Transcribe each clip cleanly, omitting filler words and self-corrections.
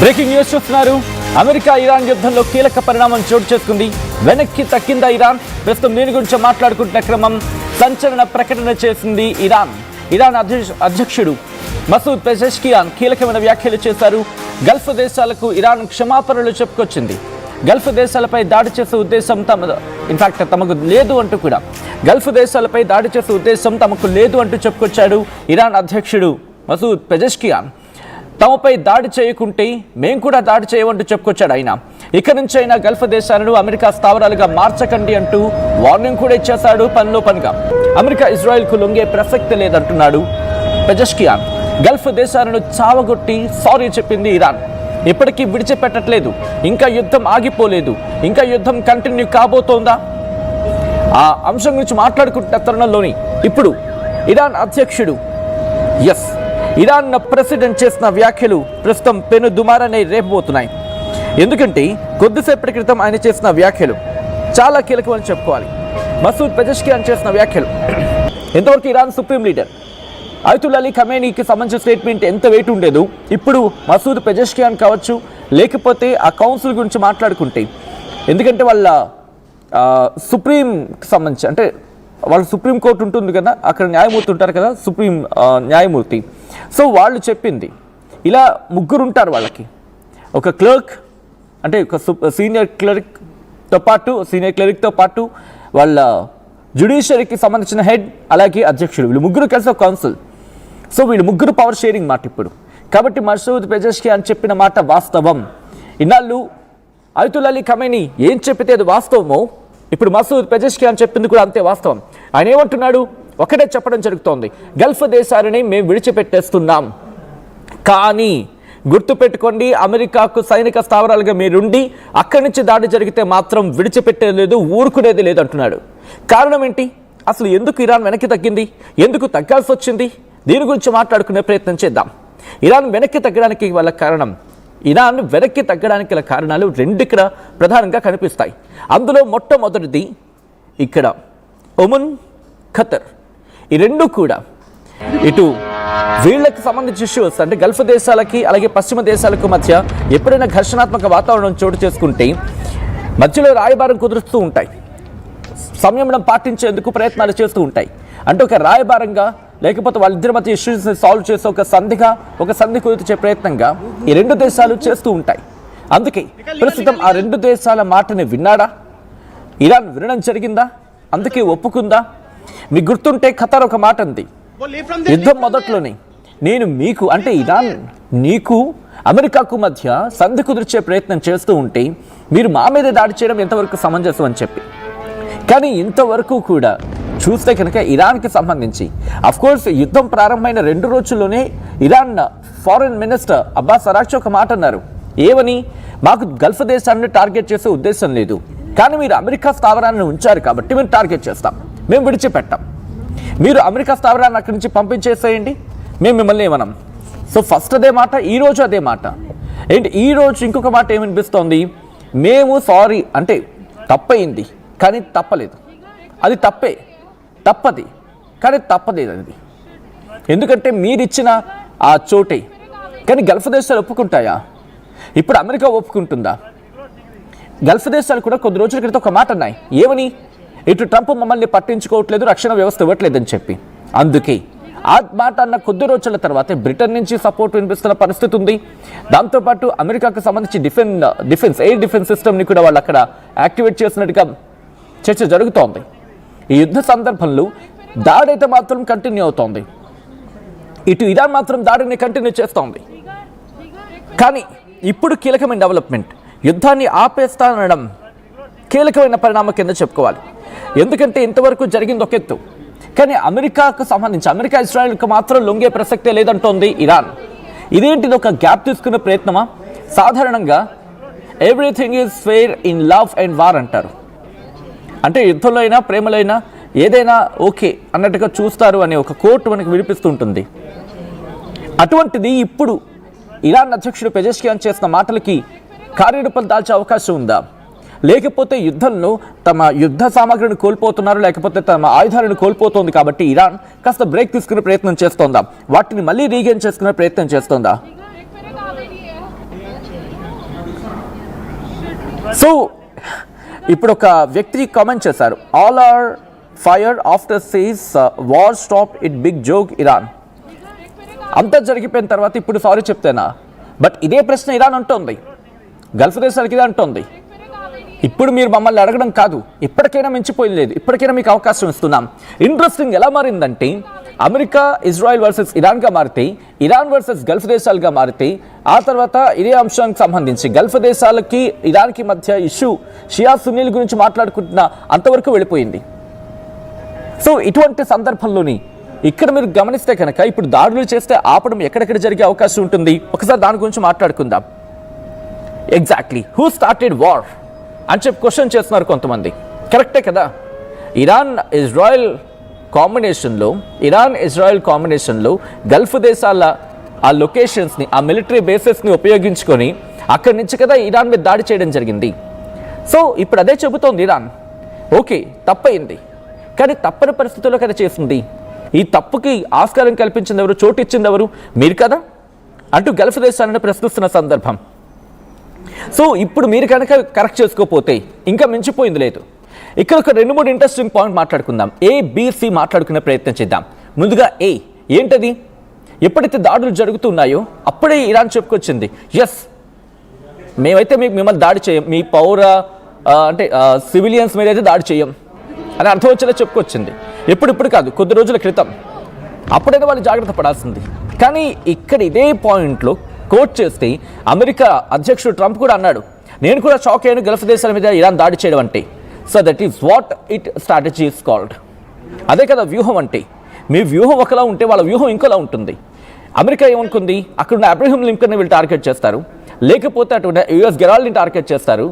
Breaking news చూస్తున్నారు. America Iran యుద్ధంలో కీలక పరిణామం చోటు చేసుకుంది. వెనక్కి తక్కిందా ఇరాన్? ప్రస్తుతం దీని గురించి మాట్లాడుకుంటున్న క్రమం సంచలన ప్రకటన చేసింది ఇరాన్. ఇరాన్ అధ్యక్షుడు మసూద్ పెజెష్కియాన్ కీలకమైన వ్యాఖ్యలు చేశారు. గల్ఫ్ దేశాలకు ఇరాన్ క్షమాపణలు చెప్పుకొచ్చింది. గల్ఫ్ దేశాలపై దాడి చేసే ఉద్దేశం తమకు లేదు అంటూ కూడా గల్ఫ్ దేశాలపై దాడి చేసే ఉద్దేశం తమకు లేదు అంటూ చెప్పుకొచ్చాడు ఇరాన్ అధ్యక్షుడు మసూద్ పెజెష్కియాన్. తమపై దాడి చేయకుంటే మేము కూడా దాడి చేయమంటూ చెప్పుకొచ్చాడు ఆయన. ఇక నుంచి అయినా గల్ఫ్ దేశాలను అమెరికా స్థావరాలుగా మార్చకండి అంటూ వార్నింగ్ కూడా ఇచ్చేశాడు. పనిలో పనిగా అమెరికా ఇజ్రాయెల్కు లొంగే ప్రసక్తి లేదంటున్నాడు పెజెష్కియాన్. గల్ఫ్ దేశాలను చావగొట్టి సారీ చెప్పింది ఇరాన్. ఇప్పటికీ విడిచిపెట్టట్లేదు. ఇంకా యుద్ధం ఆగిపోలేదు. ఇంకా యుద్ధం కంటిన్యూ కాబోతోందా? ఆ అంశం గురించి మాట్లాడుకుంటున్న తరుణంలోని ఇప్పుడు ఇరాన్ అధ్యక్షుడు ఇరాన్ ప్రెసిడెంట్ చేసిన వ్యాఖ్యలు ప్రస్తుతం పెను దుమారాన్ని రేపబోతున్నాయి. ఎందుకంటే కొద్దిసేపటి క్రితం ఆయన చేసిన వ్యాఖ్యలు చాలా కీలకమని చెప్పుకోవాలి. మసూద్ పెజెష్కియాన్ చేసిన వ్యాఖ్యలు ఎంతవరకు Iran supreme leader Ayatollah Ali ఖమేనీకి సంబంధించిన స్టేట్మెంట్ ఎంత వెయిట్ ఉండేదు, ఇప్పుడు మసూద్ పెజెష్కియాన్ కావచ్చు, లేకపోతే ఆ కౌన్సిల్ గురించి మాట్లాడుకుంటే, ఎందుకంటే వాళ్ళ సుప్రీంకి సంబంధించి అంటే వాళ్ళ సుప్రీం కోర్టు ఉంటుంది కదా, అక్కడ న్యాయమూర్తి ఉంటారు కదా, సుప్రీం న్యాయమూర్తి. సో వాళ్ళు చెప్పింది ఇలా ముగ్గురు ఉంటారు వాళ్ళకి. ఒక క్లర్క్ అంటే ఒక సీనియర్ క్లర్క్తో పాటు వాళ్ళ జ్యుడిషియరీకి సంబంధించిన హెడ్, అలాగే అధ్యక్షుడు, వీళ్ళు ముగ్గురు కలిసి ఒక కౌన్సిల్. సో వీళ్ళు ముగ్గురు పవర్ షేరింగ్ మాట ఇప్పుడు. కాబట్టి మసూద్ పెజెష్కియాన్ చెప్పిన మాట వాస్తవం. ఇన్నాళ్ళు అయతుల్లా అలీ ఖమేనీ ఏం చెప్పితే అది వాస్తవమో, ఇప్పుడు మసూద్ పెజెష్కియాన్ చెప్పింది కూడా అంతే వాస్తవం. ఆయన ఏమంటున్నాడు? ఒకటే చెప్పడం జరుగుతోంది, గల్ఫ్ దేశాలని మేము విడిచిపెట్టేస్తున్నాం, కానీ గుర్తుపెట్టుకోండి, అమెరికాకు సైనిక స్థావరాలుగా మీరుండి అక్కడి నుంచి దాడి జరిగితే మాత్రం విడిచిపెట్టేది, ఊరుకునేది లేదంటున్నాడు. కారణం ఏంటి? అసలు ఎందుకు ఇరాన్ వెనక్కి తగ్గింది? ఎందుకు తగ్గాల్సి వచ్చింది? దీని గురించి మాట్లాడుకునే ప్రయత్నం చేద్దాం. ఇరాన్ వెనక్కి తగ్గడానికి గల కారణాలు రెండు ఇక్కడ ప్రధానంగా కనిపిస్తాయి. అందులో మొట్టమొదటిది ఇక్కడ ఒమన్, ఖతర్, ఈ రెండు కూడా ఇటు వీళ్ళకి సంబంధించిన ఇష్యూస్ అంటే గల్ఫ్ దేశాలకి అలాగే పశ్చిమ దేశాలకు మధ్య ఎప్పుడైనా ఘర్షణాత్మక వాతావరణం చోటు చేసుకుంటే మధ్యలో రాయబారం కుదురుస్తూ ఉంటాయి, సంయమనం పాటించేందుకు ప్రయత్నాలు చేస్తూ ఉంటాయి. అంటే ఒక రాయబారంగా లేకపోతే వాళ్ళిద్దరి మధ్య ఇష్యూస్ని సాల్వ్ చేసే ఒక సంధి కుదిర్చే ప్రయత్నంగా ఈ రెండు దేశాలు చేస్తూ ఉంటాయి. అందుకే ప్రస్తుతం ఆ రెండు దేశాల మాటని విన్నాడా ఇరాన్? వినడం జరిగిందా? అందుకే ఒప్పుకుందా? మీకు గుర్తుంటే ఖతర్ ఒక మాట అంది యుద్ధం మొదట్లోనే, నేను మీకు అంటే ఇరాన్ నీకు అమెరికాకు మధ్య సంధి కుదిర్చే ప్రయత్నం చేస్తూ ఉంటే మీరు మా మీద దాడి చేయడం ఎంతవరకు సమంజసం అని చెప్పి. కానీ ఇంతవరకు కూడా చూస్తే కనుక ఇరాన్కి సంబంధించి అఫ్కోర్స్ యుద్ధం ప్రారంభమైన 2 రోజుల్లోనే ఇరాన్ ఫారెన్ మినిస్టర్ అబ్బాస్ అరాక్చి ఒక మాట అన్నారు. ఏమని? మాకు గల్ఫ్ దేశాన్ని టార్గెట్ చేసే ఉద్దేశం లేదు, కానీ మీరు అమెరికా స్థావరాన్ని ఉంచారు కాబట్టి మేము టార్గెట్ చేస్తాం, మేము విడిచిపెట్టాం. మీరు అమెరికా స్థావరాన్ని అక్కడి నుంచి పంపించేసేయండి, మేము మిమ్మల్ని ఏమనం. సో ఫస్ట్ అదే మాట, ఈరోజు అదే మాట. ఏంటి ఈరోజు ఇంకొక మాట ఏమనిపిస్తోంది? మేము సారీ అంటే తప్పయింది కానీ తప్పలేదు, అది తప్పది కానీ తప్పలేదు అది. ఎందుకంటే మీరిచ్చిన ఆ చోటే. కానీ గల్ఫ్ దేశాలు ఒప్పుకుంటాయా? ఇప్పుడు అమెరికా ఒప్పుకుంటుందా? గల్ఫ్ దేశాలు కూడా కొద్ది రోజుల క్రితం ఒక మాట అన్నాయి. ఏమని? ఇటు ట్రంప్ మమ్మల్ని పట్టించుకోవట్లేదు, రక్షణ వ్యవస్థ ఇవ్వట్లేదని చెప్పి. అందుకే ఆ మాట అన్న కొద్ది రోజుల తర్వాత బ్రిటన్ నుంచి సపోర్ట్ వినిపిస్తున్న పరిస్థితి ఉంది. దాంతోపాటు అమెరికాకు సంబంధించి ఎయిర్ డిఫెన్స్ సిస్టమ్ని కూడా వాళ్ళు అక్కడ యాక్టివేట్ చేసినట్టుగా చర్చ జరుగుతోంది. ఈ యుద్ధ సందర్భంలో దాడి అయితే మాత్రం కంటిన్యూ అవుతోంది. ఇటు ఇరాన్ మాత్రం దాడిని కంటిన్యూ చేస్తోంది. కానీ ఇప్పుడు కీలకమైన డెవలప్మెంట్, యుద్ధాన్ని ఆపేస్తానడం కీలకమైన పరిణామం కింద చెప్పుకోవాలి. ఎందుకంటే ఇంతవరకు జరిగింది ఒక ఎత్తు, కానీ అమెరికాకు సంబంధించి అమెరికా ఇజ్రాయెల్కి మాత్రం లొంగే ప్రసక్తే లేదంటోంది ఇరాన్. ఇదేంటిది ఒక గ్యాప్ తీసుకునే ప్రయత్నమా? సాధారణంగా everything is fair in love and war అంటారు. అంటే యుద్ధంలో అయినా ప్రేమలో అయినా ఏదైనా ఓకే అన్నట్టుగా చూస్తారు అనే ఒక కోర్టు మనకు వినిపిస్తుంటుంది. అటువంటిది ఇప్పుడు ఇరాన్ అధ్యక్షుడు పెజెష్కియాన్ చేసిన మాటలకి కార్యరూపం దాల్చే అవకాశం ఉందా? లేకపోతే యుద్ధంలో తమ యుద్ధ సామాగ్రిని కోల్పోతున్నారు, లేకపోతే తమ ఆయుధాలను కోల్పోతోంది కాబట్టి ఇరాన్ కాస్త బ్రేక్ తీసుకునే ప్రయత్నం చేస్తోందా? వాటిని మళ్ళీ రీగెయిన్ చేసుకునే ప్రయత్నం చేస్తోందా? సో ఇప్పుడు ఒక వ్యక్తి కామెంట్ చేశారు, all are fire after says war stop it big joke Iran. అంతా జరిగిపోయిన తర్వాత ఇప్పుడు సారీ చెప్తేనా? బట్ ఇదే ప్రశ్న ఇరాన్ అంటోంది, గల్ఫ్ దేశాలకి ఇదే అంటోంది. ఇప్పుడు మీరు మమ్మల్ని అడగడం కాదు, ఇప్పటికైనా మించిపోయింది లేదు, ఇప్పటికైనా మీకు అవకాశం ఇస్తున్నాం. ఇంట్రెస్టింగ్ ఎలా మారిందంటే అమెరికా ఇజ్రాయెల్ వర్సెస్ ఇరాన్గా మారితే, ఇరాన్ వర్సెస్ గల్ఫ్ దేశాలుగా మారితే, ఆ తర్వాత ఇదే అంశానికి సంబంధించి గల్ఫ్ దేశాలకి ఇరాన్కి మధ్య ఇష్యూ షియా సున్నీల గురించి మాట్లాడుకుంటున్న అంతవరకు వెళ్ళిపోయింది. సో ఇటువంటి సందర్భంలోని ఇక్కడ మీరు గమనిస్తే కనుక ఇప్పుడు దాడులు చేస్తే ఆపడం ఎక్కడెక్కడ జరిగే అవకాశం ఉంటుంది, ఒకసారి దాని గురించి మాట్లాడుకుందాం. ఎగ్జాక్ట్లీ హూ స్టార్టెడ్ వార్ అని చెప్పి క్వశ్చన్ చేస్తున్నారు కొంతమంది. కరెక్టే కదా, ఇరాన్ ఇజ్రాయెల్ కాంబినేషన్లో గల్ఫ్ దేశాల ఆ లొకేషన్స్ని, ఆ మిలిటరీ బేసెస్ని ఉపయోగించుకొని అక్కడి నుంచి కదా ఇరాన్ మీద దాడి చేయడం జరిగింది. సో ఇప్పుడు అదే చెబుతోంది ఇరాన్, ఓకే తప్పయింది, కానీ తప్పని పరిస్థితుల్లో కదా చేసింది. ఈ తప్పుకి ఆస్కారం కల్పించింది ఎవరు, చోటు ఇచ్చింది ఎవరు, మీరు కదా అంటూ గల్ఫ్ దేశాలను ప్రశ్నిస్తున్న సందర్భం. సో ఇప్పుడు మీరు కనుక కరెక్ట్ చేసుకోకపోతే ఇంకా మించిపోయింది లేదు. ఇక్కడ ఒక 2-3 ఇంట్రెస్టింగ్ పాయింట్ మాట్లాడుకుందాం. ABC మాట్లాడుకునే ప్రయత్నం చేద్దాం. ముందుగా ఏ ఏంటది? ఎప్పుడైతే దాడులు జరుగుతున్నాయో అప్పుడే ఇరాన్ చెప్పుకొచ్చింది, ఎస్ మేమైతే మిమ్మల్ని దాడి చేయం, మీ అంటే సివిలియన్స్ మీద అయితే దాడి చేయం అని అర్థం వచ్చేలా చెప్పుకొచ్చింది. ఇప్పుడు కాదు, కొద్ది రోజుల క్రితం. అప్పుడైతే వాళ్ళు జాగ్రత్త పడాల్సింది. కానీ ఇక్కడ ఇదే పాయింట్లో కోట్ చేస్తే అమెరికా అధ్యక్షుడు ట్రంప్ కూడా అన్నాడు, నేను కూడా షాక్ అయ్యాను గల్ఫ్ దేశాల మీద ఇరాన్ దాడి చేయడం అంటే. So that is what it strategy is called. అదే కదా వ్యూహం అంటే. మీ వ్యూహం ఒకలా ఉంటే వాళ్ళ వ్యూహం ఇంకోలా ఉంటుంది. అమెరికా ఏమనుకుంది, అక్కడున్న అబ్రహం లింకన్ని వీళ్ళు టార్గెట్ చేస్తారు, లేకపోతే అటు యుఎస్ గెరాల్డ్ని టార్గెట్ చేస్తారు,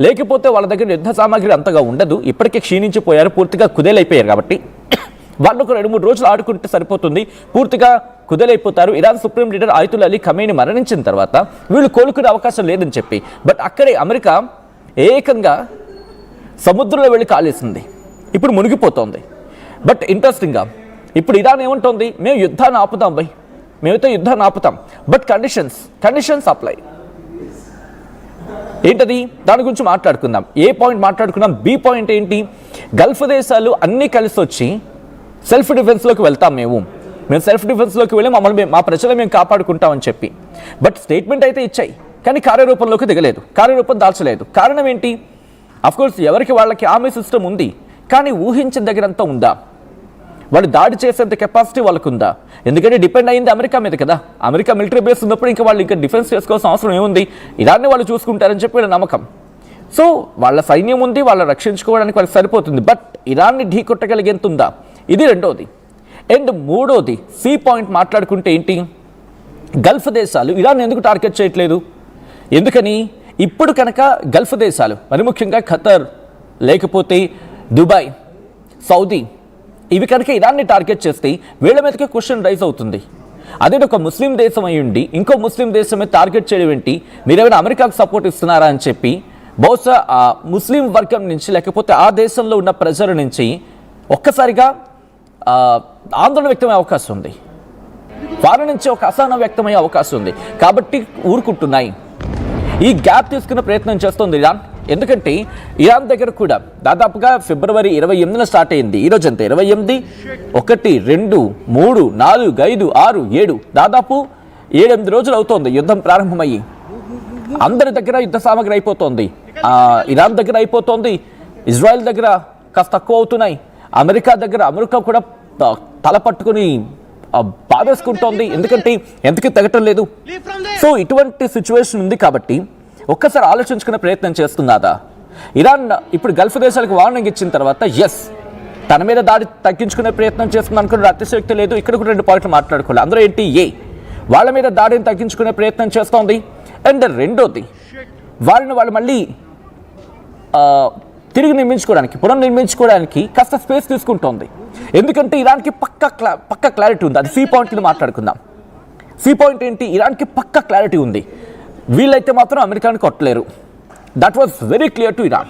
లేకపోతే వాళ్ళ దగ్గర యుద్ధ సామాగ్రి అంతగా ఉండదు, ఇప్పటికే క్షీణించిపోయారు, పూర్తిగా కుదేలైపోయారు. కాబట్టి వాళ్ళు ఒక 2-3 రోజులు ఆడుకుంటే సరిపోతుంది, పూర్తిగా కుదేలైపోతారు. Iran supreme leader Ayatollah Ali Khamenei మరణించిన తర్వాత వీళ్ళు కోలుకునే అవకాశం లేదని చెప్పి, బట్ అక్కడే అమెరికా ఏకంగా సముద్రంలో వెళ్ళి కాలేసింది, ఇప్పుడు మునిగిపోతోంది. బట్ ఇంట్రెస్టింగ్గా ఇప్పుడు ఇరాన్ ఏమంటోంది, మేము యుద్ధాన్ని ఆపుతాం బై, మేమైతే యుద్ధాన్ని ఆపుతాం, బట్ కండిషన్స్ అప్లై. ఏంటది? దాని గురించి మాట్లాడుకుందాం. ఏ పాయింట్ మాట్లాడుకుందాం? బి పాయింట్ ఏంటి? గల్ఫ్ దేశాలు అన్నీ కలిసి వచ్చి సెల్ఫ్ డిఫెన్స్లోకి వెళ్తాం, మేము సెల్ఫ్ డిఫెన్స్లోకి వెళ్ళి మా ప్రజలు మేము కాపాడుకుంటామని చెప్పి. బట్ స్టేట్మెంట్ అయితే ఇచ్చాయి, కానీ కార్యరూపంలోకి దిగలేదు, కార్యరూపం దాల్చలేదు. కారణం ఏంటి? అఫ్కోర్స్ ఎవరికి వాళ్ళకి ఆర్మీ సిస్టమ్ ఉంది, కానీ ఊహించిన దగ్గరంతా ఉందా? వాళ్ళు దాడి చేసేంత కెపాసిటీ వాళ్ళకు ఉందా? ఎందుకంటే డిపెండ్ అయింది అమెరికా మీద కదా. అమెరికా మిలిటరీ బేస్ ఉన్నప్పుడు ఇంకా వాళ్ళు ఇంకా డిఫెన్స్ చేసుకోవాల్సిన అవసరం ఏముంది, ఇరాన్ని వాళ్ళు చూసుకుంటారని చెప్పి వీళ్ళ నమ్మకం. సో వాళ్ళ సైన్యం ఉంది, వాళ్ళని రక్షించుకోవడానికి వాళ్ళకి సరిపోతుంది. బట్ ఇరాన్ని ఢీ కొట్టగలిగేంత ఉందా? ఇది రెండోది. అండ్ మూడోది సి పాయింట్ మాట్లాడుకుంటే ఏంటి, గల్ఫ్ దేశాలు ఇరాన్ ఎందుకు టార్గెట్ చేయట్లేదు? ఎందుకని? ఇప్పుడు కనుక గల్ఫ్ దేశాలు, మరి ముఖ్యంగా ఖతర్, లేకపోతే దుబాయ్, సౌదీ, ఇవి కనుక ఇరాన్ని టార్గెట్ చేస్తే వీళ్ళ మీదకే క్వశ్చన్ రైజ్ అవుతుంది. అదే ఒక ముస్లిం దేశం అయి ఉండి ఇంకో ముస్లిం దేశమే టార్గెట్ చేయడం ఏంటి, మీరేమైనా అమెరికాకు సపోర్ట్ ఇస్తున్నారా అని చెప్పి బహుశా ఆ ముస్లిం వర్గం నుంచి, లేకపోతే ఆ దేశంలో ఉన్న ప్రజల నుంచి ఒక్కసారిగా ఆందోళన వ్యక్తమయ్యే అవకాశం ఉంది, వారి నుంచి ఒక అసహనం వ్యక్తమయ్యే అవకాశం ఉంది. కాబట్టి ఊరుకుంటున్నాయి. ఈ గ్యాప్ తీసుకునే ప్రయత్నం చేస్తుంది ఇరాన్. ఎందుకంటే ఇరాన్ దగ్గర కూడా దాదాపుగా ఫిబ్రవరి 28న స్టార్ట్ అయింది. ఈరోజు అంతే 28, 1, 2, 3, 4, 5, 6, 7 దాదాపు 7-8 రోజులు అవుతోంది యుద్ధం ప్రారంభమయ్యి. అందరి దగ్గర యుద్ధ సామాగ్రి అయిపోతుంది. ఇరాన్ దగ్గర అయిపోతుంది, ఇజ్రాయెల్ దగ్గర కాస్త తక్కువ అవుతున్నాయి, అమెరికా కూడా తల పట్టుకుని బాధేసుకుంటోంది, ఎందుకంటే ఎందుకు తగ్గటం లేదు. సో ఇటువంటి సిచ్యువేషన్ ఉంది. కాబట్టి ఒక్కసారి ఆలోచించుకునే ప్రయత్నం చేస్తున్నాదా ఇరాన్? ఇప్పుడు గల్ఫ్ దేశాలకు వార్నింగ్ ఇచ్చిన తర్వాత ఎస్ తన మీద దాడి తగ్గించుకునే ప్రయత్నం చేస్తుంది అనుకున్న అతిశయోక్తి లేదు. ఇక్కడ కూడా 2 పాయింట్లు మాట్లాడుకోవాలి. అందరూ ఏంటి, వాళ్ళ మీద దాడిని తగ్గించుకునే ప్రయత్నం చేస్తోంది. అండ్ రెండోది, వాళ్ళు మళ్ళీ తిరిగి పునర్నిర్మించుకోవడానికి కాస్త స్పేస్ తీసుకుంటోంది. ఎందుకంటే ఇరాన్కి పక్క క్లారిటీ ఉంది. అది సి పాయింట్ కింద మాట్లాడుకుందాం. సి పాయింట్ ఏంటి? ఇరాన్కి పక్క క్లారిటీ ఉంది, వీళ్ళైతే మాత్రం అమెరికాని కొట్టలేరు. That was very clear to Iran.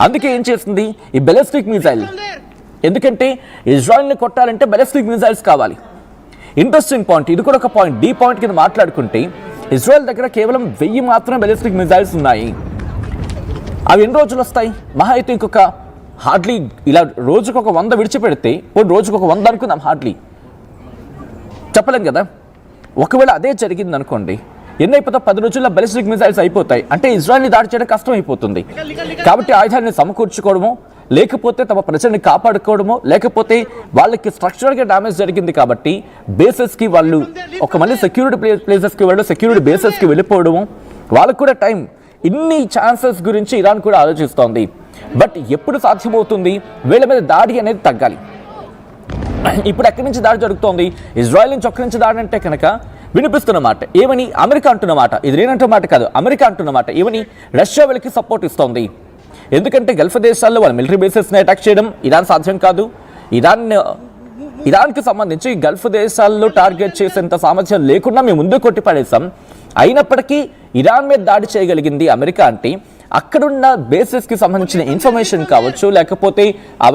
అందుకే ఏం చేస్తుంది, ఈ బెలిస్టిక్ మిసైల్, ఎందుకంటే ఇజ్రాయెల్ని కొట్టాలంటే బెలిస్టిక్ మిసైల్స్ కావాలి. ఇంట్రెస్టింగ్ పాయింట్, ఇది కూడా ఒక పాయింట్. డి పాయింట్ కింద మాట్లాడుకుంటే ఇజ్రాయెల్ దగ్గర కేవలం 1000 మాత్రమే బెలిస్టిక్ మిసైల్స్ ఉన్నాయి. అవి ఎన్ని రోజులు వస్తాయి? మహా అయితే ఇంకొక హార్డ్లీ ఇలా రోజుకు ఒక 100 విడిచిపెడితే రోజుకు ఒక 100 అనుకుందాం, హార్డ్లీ చెప్పలేం కదా. ఒకవేళ అదే జరిగింది అనుకోండి, ఎన్ని అయిపోతాయి? 10 రోజుల్లో బాలిస్టిక్ మిసైల్స్ అయిపోతాయి. అంటే ఇజ్రాయెల్ని దాడి చేయడం కష్టం అయిపోతుంది. కాబట్టి ఆయుధాలను సమకూర్చుకోవడము, లేకపోతే తమ ప్రజల్ని కాపాడుకోవడము, లేకపోతే వాళ్ళకి స్ట్రక్చరల్గా డ్యామేజ్ జరిగింది కాబట్టి బేసెస్కి వాళ్ళు మళ్ళీ సెక్యూరిటీ ప్లేసెస్కి వెళ్ళడం, సెక్యూరిటీ బేసెస్కి వెళ్ళిపోవడము, వాళ్ళకు కూడా టైం. ఇన్ని ఛాన్సెస్ గురించి ఇరాన్ కూడా ఆలోచిస్తోంది. బట్ ఎప్పుడు సాధ్యమవుతుంది? వీళ్ళ మీద దాడి అనేది తగ్గాలి. ఇప్పుడు ఎక్కడి నుంచి దాడి జరుగుతోంది? ఇజ్రాయెల్ నుంచి ఒక్కడి నుంచి దాడి అంటే కనుక వినిపిస్తున్నమాట ఏమని? అమెరికా అంటున్నమాట. ఇది నేనంటున్న మాట కాదు, అమెరికా అంటున్నమాట ఏమని? రష్యా వీళ్ళకి సపోర్ట్ ఇస్తోంది. ఎందుకంటే గల్ఫ్ దేశాల్లో వాళ్ళ మిలిటరీ బేసెస్ని అటాక్ చేయడం ఇరాన్ సాధ్యం కాదు. ఇరాన్కి సంబంధించి గల్ఫ్ దేశాల్లో టార్గెట్ చేసేంత సామర్థ్యం లేకుండా మేము ముందు కొట్టిపడేసాం. అయినప్పటికీ ఇరాన్ మీద దాడి చేయగలిగింది అమెరికా అంటే అక్కడున్న బేసెస్కి సంబంధించిన ఇన్ఫర్మేషన్ కావచ్చు, లేకపోతే